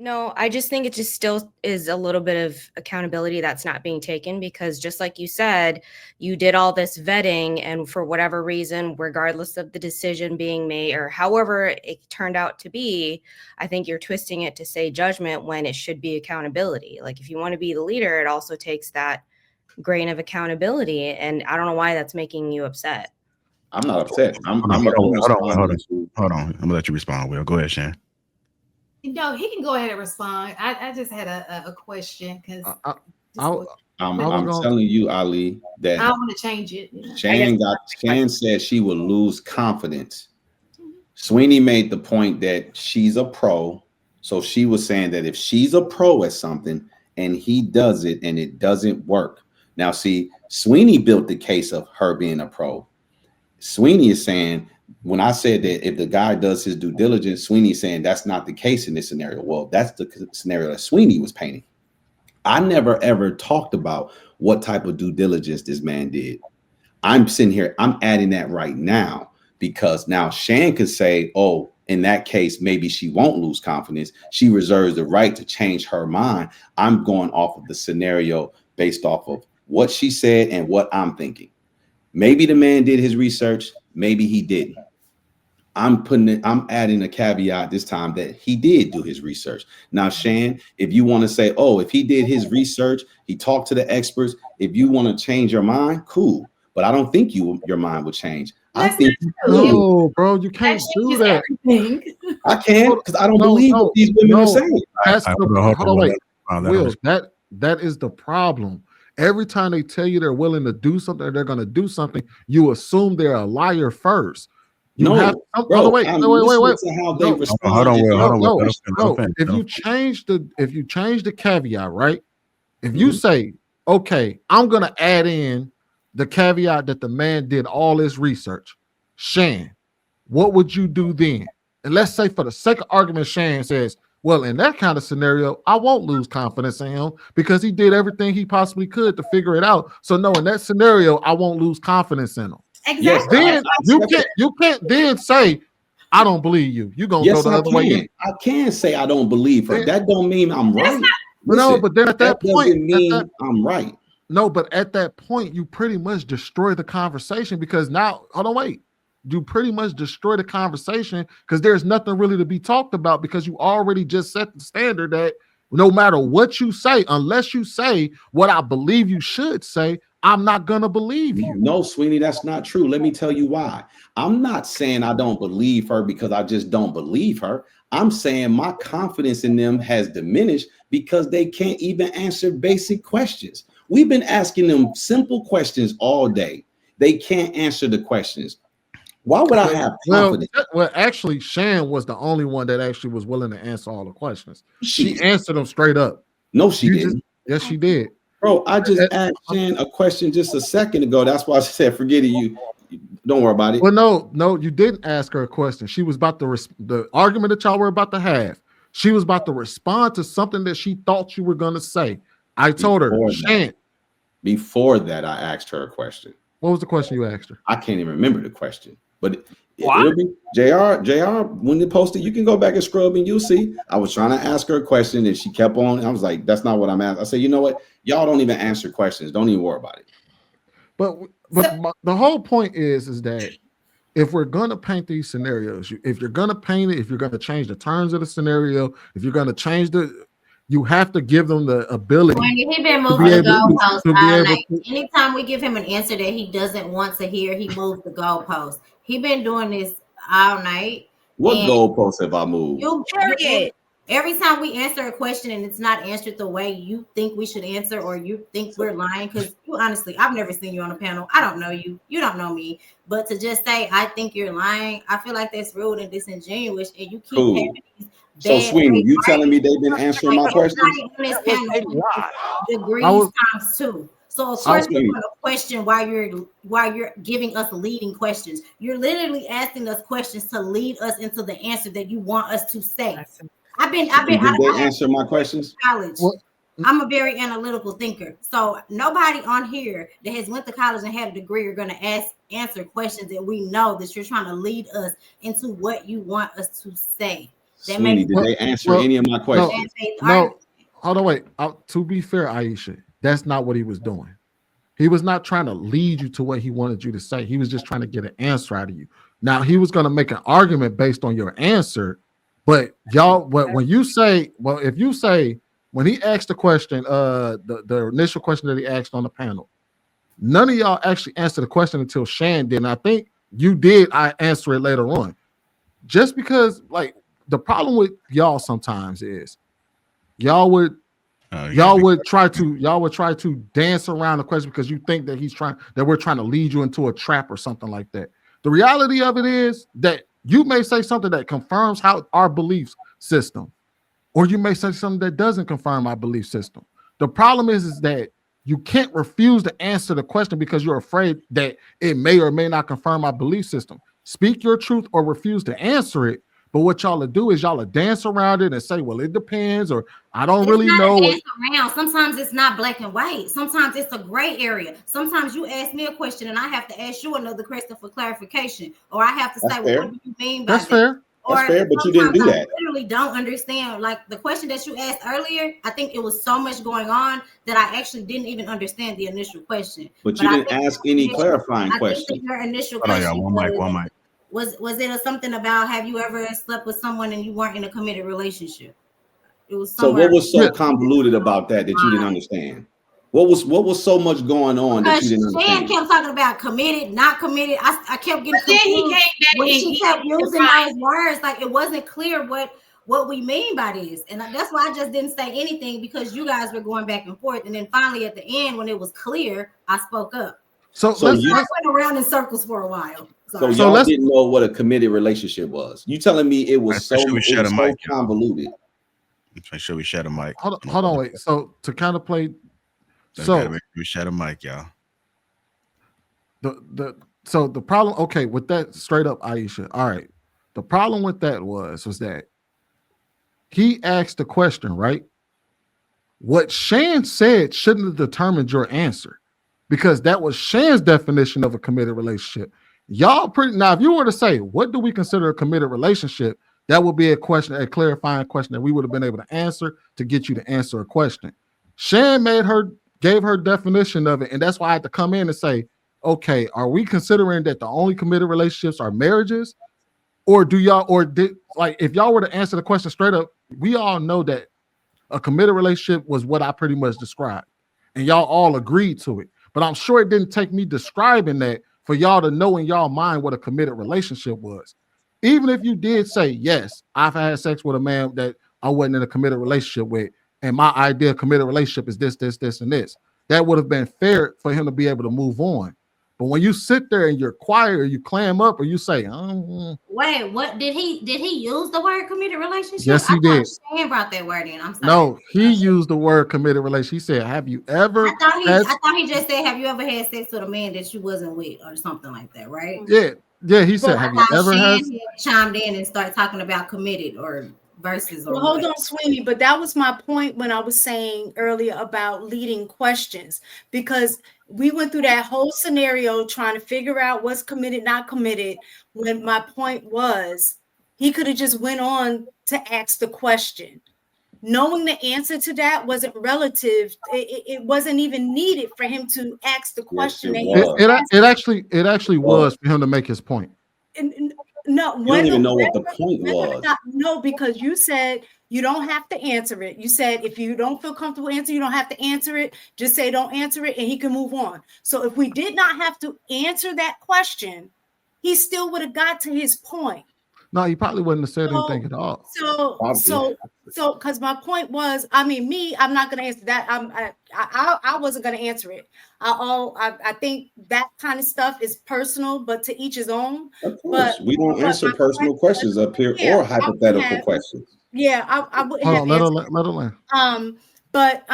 No, I just think it just still is a little bit of accountability that's not being taken because just like you said, you did all this vetting and for whatever reason, regardless of the decision being made or however it turned out to be, I think you're twisting it to say judgment when it should be accountability. Like if you want to be the leader, it also takes that grain of accountability. And I don't know why that's making you upset. I'm not upset. I'm Hold on, gonna hold on, respond hold on, to- hold on. I'm gonna let you respond. Will, go ahead, Shan. No, he can go ahead and respond. I just had a question because I'm telling you, Ali, that I want to change it. You know. Shan said she will lose confidence. Sweeney made the point that she's a pro, so she was saying that if she's a pro at something and he does it and it doesn't work. Now, see, Sweeney built the case of her being a pro. Sweeney is saying, when I said that if the guy does his due diligence, Sweeney's saying that's not the case in this scenario. Well, that's the scenario that Sweeney was painting. I never ever talked about what type of due diligence this man did. I'm sitting here, I'm adding that right now because now Shan could say, oh, in that case, maybe she won't lose confidence. She reserves the right to change her mind. I'm going off of the scenario based off of what she said and what I'm thinking. Maybe the man did his research, maybe he didn't. I'm adding a caveat this time that he did do his research. Now, Shan, if you want to say, oh, if he did his research, he talked to the experts, if you want to change your mind, cool. But I don't think your mind would change. I think no, bro, you can't do that. I can't because I don't believe what these women are saying. Will, that is the problem. Every time they tell you they're willing to do something or they're going to do something, you assume they're a liar first. You have wait. If you change the caveat, right? If you say, okay, I'm gonna add in the caveat that the man did all his research, Shan, what would you do then? And let's say for the sake of argument, Shan says, well, in that kind of scenario, I won't lose confidence in him because he did everything he possibly could to figure it out. So no, in that scenario, I won't lose confidence in him. Exactly. Then you can't then say, I don't believe you. You're gonna go the other way. I can say I don't believe her. That don't mean I'm right. No, but then at that point, I'm right. No, but at that point, you pretty much destroy the conversation because now, hold on, wait. You pretty much destroy the conversation because there's nothing really to be talked about because you already just set the standard that no matter what you say, unless you say what I believe you should say, I'm not gonna believe you. No, Sweeney, that's not true. Let me tell you why. I'm not saying I don't believe her because I just don't believe her. I'm saying my confidence in them has diminished because they can't even answer basic questions. We've been asking them simple questions all day. They can't answer the questions. Why would I have confidence? Well, actually, Shan was the only one that actually was willing to answer all the questions. She answered them straight up. No, she didn't. Yes, she did. Bro, I just asked Shan a question just a second ago. That's why I said, forget it. You don't worry about it. Well, no, you didn't ask her a question. She was about to the argument that y'all were about to have. She was about to respond to something that she thought you were going to say. I told her, Shan. Before that, I asked her a question. What was the question you asked her? I can't even remember the question. But it'll be JR, when they posted, you can go back and scrub and you'll see. I was trying to ask her a question and she kept on. I was like, that's not what I'm asking. I said, you know what? Y'all don't even answer questions. Don't even worry about it. But the whole point is that if we're going to paint these scenarios, if you're going to paint it, if you're going to change the terms of the scenario, if you're going to change you have to give them the ability. He been moving the goalpost all night. Anytime we give him an answer that he doesn't want to hear, he moves the goalpost. He been doing this all night. What goalpost have I moved? Every time we answer a question and it's not answered the way you think we should answer, or you think we're lying, because you honestly, I've never seen you on a panel. I don't know you. You don't know me. But to just say, I think you're lying, I feel like that's rude and disingenuous. And you keep having these. So, Sweeney, you telling me they've been answering my questions? Degrees times 2. So of course you're going to question why you're giving us leading questions. You're literally asking us questions to lead us into the answer that you want us to say. Did they answer my questions? College. I'm a very analytical thinker. So nobody on here that has went to college and had a degree are going to answer questions that we know that you're trying to lead us into what you want us to say. Sweeney, did they answer any of my questions? No. Hold on, wait. To be fair, Aisha, that's not what he was doing. He was not trying to lead you to what he wanted you to say. He was just trying to get an answer out of you. Now, he was going to make an argument based on your answer, but when you say, if you say, when he asked the question, the initial question that he asked on the panel, none of y'all actually answered the question until Shan did. And I think you did. I answer it later on. Just because, like, the problem with y'all sometimes is y'all would try to dance around the question because you think that we're trying to lead you into a trap or something like that. The reality of it is that you may say something that confirms our belief system, or you may say something that doesn't confirm our belief system. The problem is that you can't refuse to answer the question because you're afraid that it may or may not confirm our belief system. Speak your truth or refuse to answer it. But what y'all will do is y'all will dance around it and say, well, it depends, or I don't really know. Dance around. Sometimes it's not black and white. Sometimes it's a gray area. Sometimes you ask me a question and I have to ask you another question for clarification, or I have to say, well, what do you mean by that? That's fair. That's fair, but you didn't do that. I literally don't understand. Like the question that you asked earlier, I think it was so much going on that I actually didn't even understand the initial question. But you didn't ask any clarifying question. Your initial question one mic. Was it something about have you ever slept with someone and you weren't in a committed relationship? It was so what was so convoluted about that you didn't understand? What was so much going on that you didn't understand? Shan kept talking about committed, not committed. I kept getting confused when she kept using those words. Like it wasn't clear what we mean by this, and that's why I just didn't say anything because you guys were going back and forth. And then finally, at the end, when it was clear, I spoke up. So you went around in circles for a while. So y'all didn't know what a committed relationship was. You telling me it was so convoluted? Make sure we share the mic. Hold on, wait. So to kind of play, we share the mic, y'all. The problem, okay, with that straight up, Aisha. All right, the problem with that was that he asked the question, right? What Shan said shouldn't have determined your answer because that was Shan's definition of a committed relationship. Y'all now, if you were to say, what do we consider a committed relationship? That would be a clarifying question that we would have been able to answer to get you to answer a question. Shan gave her definition of it, and that's why I had to come in and say, okay, are we considering that the only committed relationships are marriages? Or if y'all were to answer the question straight up, we all know that a committed relationship was what I pretty much described, and y'all all agreed to it. But I'm sure it didn't take me describing that for y'all to know in y'all mind what a committed relationship was. Even if you did say, yes, I've had sex with a man that I wasn't in a committed relationship with, and my idea of committed relationship is this, and this, that would have been fair for him to be able to move on. But when you sit there and you're quiet or you clam up or you say, wait, what did he use the word committed relationship? Yes, he did. Shan brought that word in. I'm sorry. No, he used the word committed relationship. He said, have you ever? I thought he just said, have you ever had sex with a man that you wasn't with or something like that, right? Yeah. He said, have you ever had? Chimed in and started talking about committed or versus. Well, hold on, Sweeney, but that was my point when I was saying earlier about leading questions, because we went through that whole scenario trying to figure out what's committed, not committed, when my point was he could have just went on to ask the question. Knowing the answer to that wasn't relative. It wasn't even needed for him to ask the question. Yes, it actually was for him to make his point. No, you don't even know what the point was. No, because you said you don't have to answer it. You said if you don't feel comfortable answering, you don't have to answer it. Just say don't answer it, and he can move on. So if we did not have to answer that question, he still would have got to his point. No, he probably wouldn't have said anything at all. So, because my point was, I'm not going to answer that. I wasn't going to answer it. I think that kind of stuff is personal, but to each his own. Of course, we don't answer personal questions up here or hypothetical questions. Yeah, I wouldn't have answered. Let her But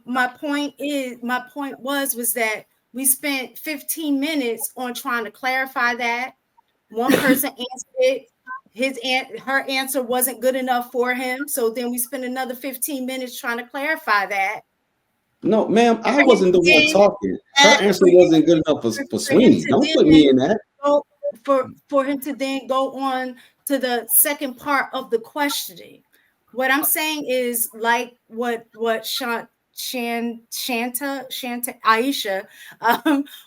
my point was that we spent 15 minutes on trying to clarify that. One person answered it. Her answer wasn't good enough for him. So then we spent another 15 minutes trying to clarify that. No, ma'am, I wasn't the one talking. Her answer wasn't good enough for Sweeney. Don't put me in that. For him to then go on to the second part of the questioning. What I'm saying is like what Shanta Aisha,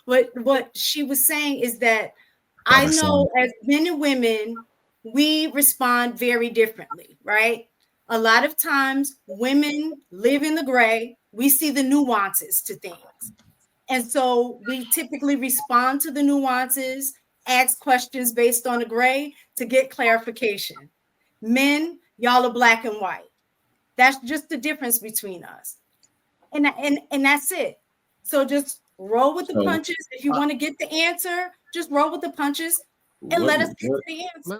what she was saying is that I know as men and women, we respond very differently, right? A lot of times women live in the gray. We see the nuances to things. And so we typically respond to the nuances, ask questions based on the gray to get clarification. Men, y'all are black and white. That's just the difference between us. And that's it. So just roll with the punches. If you want to get the answer, just roll with the punches and let us get to the answer.